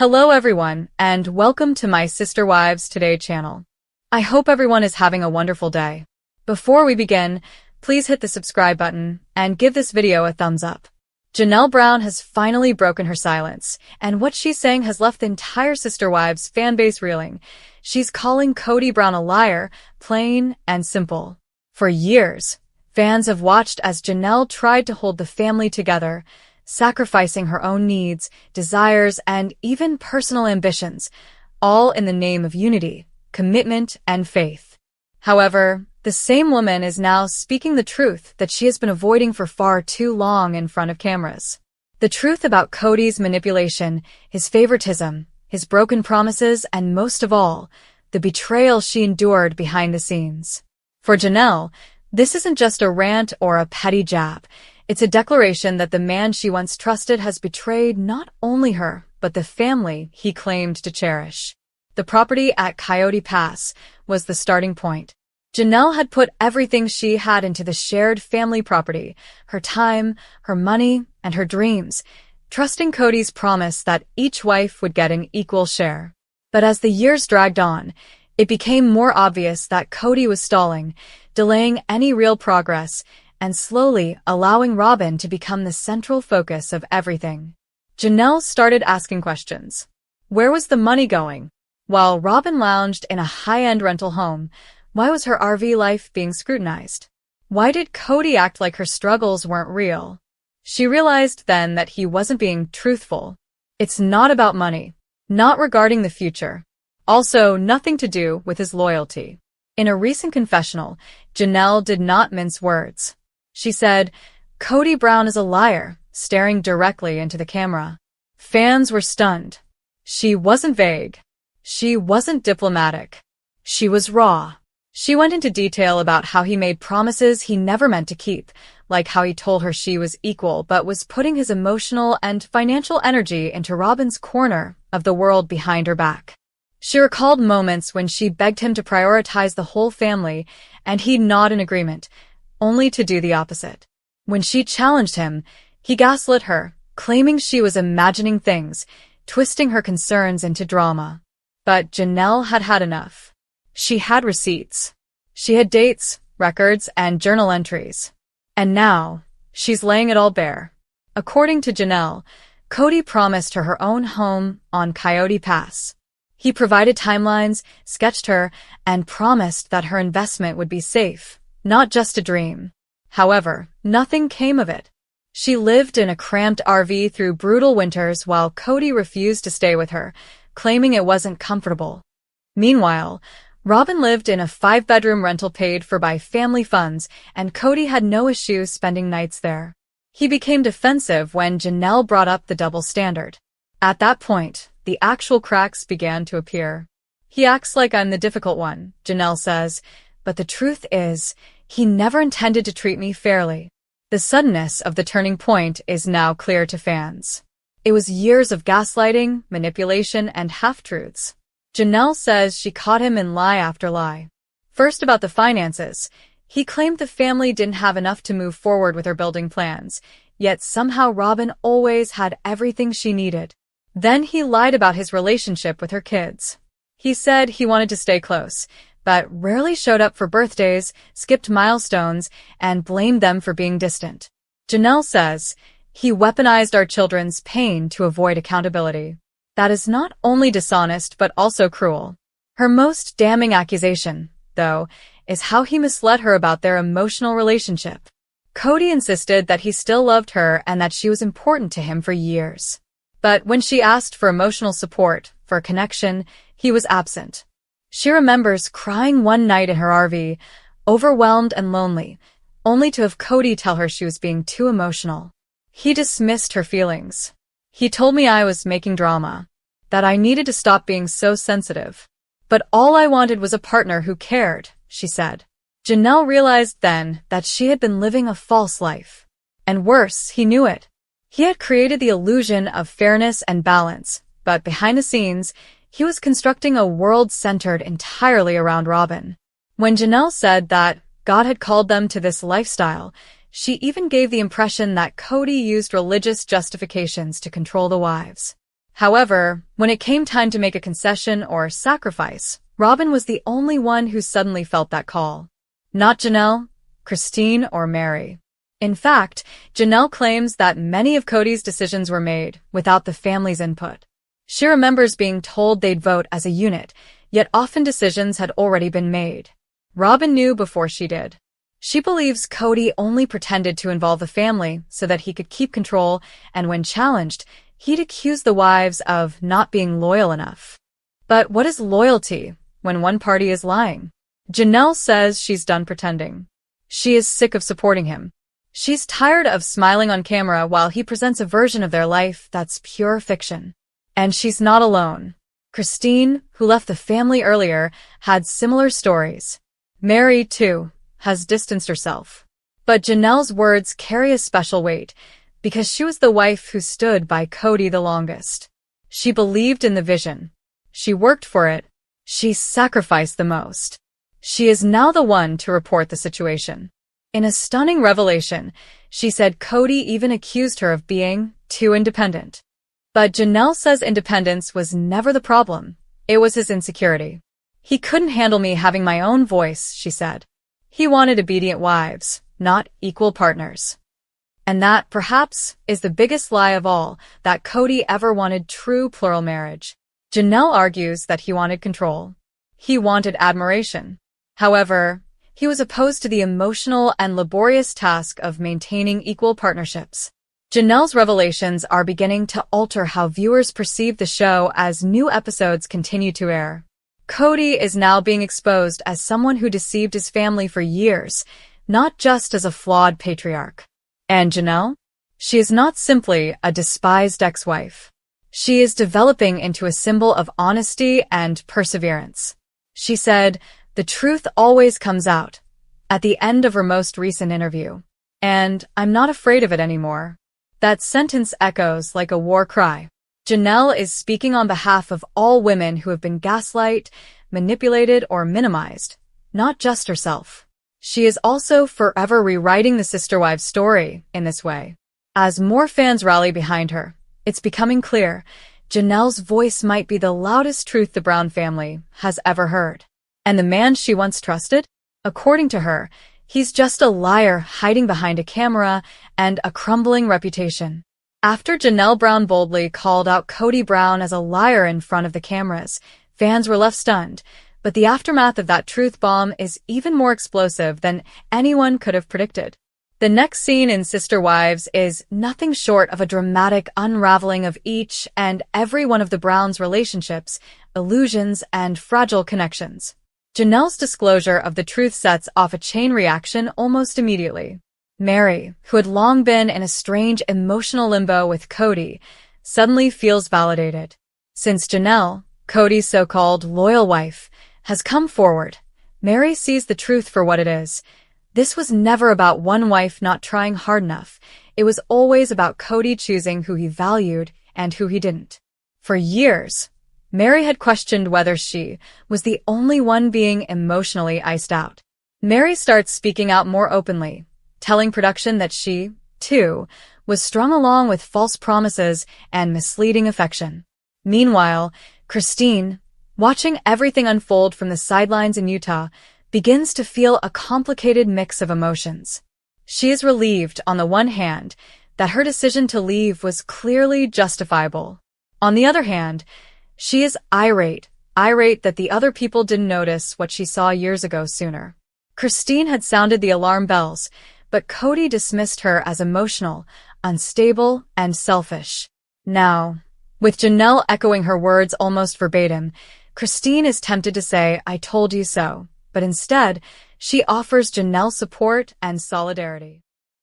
Hello everyone, and welcome to my Sister Wives Today channel. I hope everyone is having a wonderful day. Before we begin, please hit the subscribe button and give this video a thumbs up. Janelle Brown has finally broken her silence, and what she's saying has left the entire Sister Wives fanbase reeling. She's calling Kody Brown a liar, plain and simple. For years, fans have watched as Janelle tried to hold the family together, sacrificing her own needs, desires, and even personal ambitions, all in the name of unity, commitment, and faith. However, the same woman is now speaking the truth that she has been avoiding for far too long in front of cameras. The truth about Kody's manipulation, his favoritism, his broken promises, and most of all, the betrayal she endured behind the scenes. For Janelle, this isn't just a rant or a petty jab. It's a declaration that the man she once trusted has betrayed not only her, but the family he claimed to cherish. The property at Coyote Pass was the starting point. Janelle had put everything she had into the shared family property, her time, her money, and her dreams, trusting Kody's promise that each wife would get an equal share. But as the years dragged on, it became more obvious that Kody was stalling, delaying any real progress, and slowly allowing Robyn to become the central focus of everything. Janelle started asking questions. Where was the money going? While Robyn lounged in a high-end rental home, why was her RV life being scrutinized? Why did Kody act like her struggles weren't real? She realized then that he wasn't being truthful. It's not about money, not regarding the future. Also, nothing to do with his loyalty. In a recent confessional, Janelle did not mince words. She said, "Kody Brown is a liar," staring directly into the camera. Fans were stunned. She wasn't vague. She wasn't diplomatic. She was raw. She went into detail about how he made promises he never meant to keep, like how he told her she was equal but was putting his emotional and financial energy into Robyn's corner of the world behind her back. She recalled moments when she begged him to prioritize the whole family, and he'd nod in agreement, only to do the opposite. When she challenged him, he gaslit her, claiming she was imagining things, twisting her concerns into drama. But Janelle had had enough. She had receipts. She had dates, records, and journal entries. And now, she's laying it all bare. According to Janelle, Kody promised her own home on Coyote Pass. He provided timelines, sketched her, and promised that her investment would be safe, not just a dream. However, nothing came of it. She lived in a cramped RV through brutal winters while Kody refused to stay with her, claiming it wasn't comfortable. Meanwhile, Robyn lived in a 5-bedroom rental paid for by family funds, and Kody had no issue spending nights there. He became defensive when Janelle brought up the double standard. At that point, the actual cracks began to appear. "He acts like I'm the difficult one," Janelle says, "but the truth is, he never intended to treat me fairly." The suddenness of the turning point is now clear to fans. It was years of gaslighting, manipulation, and half-truths. Janelle says she caught him in lie after lie. First about the finances. He claimed the family didn't have enough to move forward with her building plans, yet somehow Robyn always had everything she needed. Then he lied about his relationship with her kids. He said he wanted to stay close, but rarely showed up for birthdays, skipped milestones, and blamed them for being distant. Janelle says, "He weaponized our children's pain to avoid accountability." That is not only dishonest but also cruel. Her most damning accusation, though, is how he misled her about their emotional relationship. Kody insisted that he still loved her and that she was important to him for years. But when she asked for emotional support, for connection, he was absent. She remembers crying one night in her RV, overwhelmed and lonely, only to have Kody tell her she was being too emotional. He dismissed her feelings. "He told me I was making drama, that I needed to stop being so sensitive. But all I wanted was a partner who cared," she said. Janelle realized then that she had been living a false life. And worse, he knew it. He had created the illusion of fairness and balance, but behind the scenes, he was constructing a world centered entirely around Robyn. When Janelle said that God had called them to this lifestyle, she even gave the impression that Kody used religious justifications to control the wives. However, when it came time to make a concession or sacrifice, Robyn was the only one who suddenly felt that call. Not Janelle, Christine, or Mary. In fact, Janelle claims that many of Kody's decisions were made without the family's input. She remembers being told they'd vote as a unit, yet often decisions had already been made. Robyn knew before she did. She believes Kody only pretended to involve the family so that he could keep control, and when challenged, he'd accuse the wives of not being loyal enough. But what is loyalty when one party is lying? Janelle says she's done pretending. She is sick of supporting him. She's tired of smiling on camera while he presents a version of their life that's pure fiction. And she's not alone. Christine, who left the family earlier, had similar stories. Mary, too, has distanced herself. But Janelle's words carry a special weight because she was the wife who stood by Kody the longest. She believed in the vision. She worked for it. She sacrificed the most. She is now the one to report the situation. In a stunning revelation, she said Kody even accused her of being too independent. But Janelle says independence was never the problem. It was his insecurity. He couldn't handle me having my own voice, she said. He wanted obedient wives, not equal partners. And that, perhaps, is the biggest lie of all, that Kody ever wanted true plural marriage. Janelle argues that he wanted control. He wanted admiration. However, he was opposed to the emotional and laborious task of maintaining equal partnerships. Janelle's revelations are beginning to alter how viewers perceive the show as new episodes continue to air. Kody is now being exposed as someone who deceived his family for years, not just as a flawed patriarch. And Janelle? She is not simply a despised ex-wife. She is developing into a symbol of honesty and perseverance. She said, "The truth always comes out," at the end of her most recent interview. And I'm not afraid of it anymore. That sentence echoes like a war cry. Janelle is speaking on behalf of all women who have been gaslighted, manipulated, or minimized, not just herself. She is also forever rewriting the sister wives story in this way. As more fans rally behind her, it's becoming clear Janelle's voice might be the loudest truth the Brown family has ever heard. And the man she once trusted? According to her, he's just a liar hiding behind a camera and a crumbling reputation. After Janelle Brown boldly called out Kody Brown as a liar in front of the cameras, fans were left stunned. But the aftermath of that truth bomb is even more explosive than anyone could have predicted. The next scene in Sister Wives is nothing short of a dramatic unraveling of each and every one of the Browns' relationships, illusions, and fragile connections. Janelle's disclosure of the truth sets off a chain reaction almost immediately. Mary, who had long been in a strange emotional limbo with Kody, suddenly feels validated. Since Janelle, Kody's so-called loyal wife, has come forward, Mary sees the truth for what it is. This was never about one wife not trying hard enough. It was always about Kody choosing who he valued and who he didn't. For years, Mary had questioned whether she was the only one being emotionally iced out. Mary starts speaking out more openly, telling production that she, too, was strung along with false promises and misleading affection. Meanwhile, Christine, watching everything unfold from the sidelines in Utah, begins to feel a complicated mix of emotions. She is relieved, on the one hand, that her decision to leave was clearly justifiable. On the other hand, she is irate that the other people didn't notice what she saw years ago sooner. Christine had sounded the alarm bells, but Kody dismissed her as emotional, unstable, and selfish. Now, with Janelle echoing her words almost verbatim, Christine is tempted to say, "I told you so," but instead, she offers Janelle support and solidarity.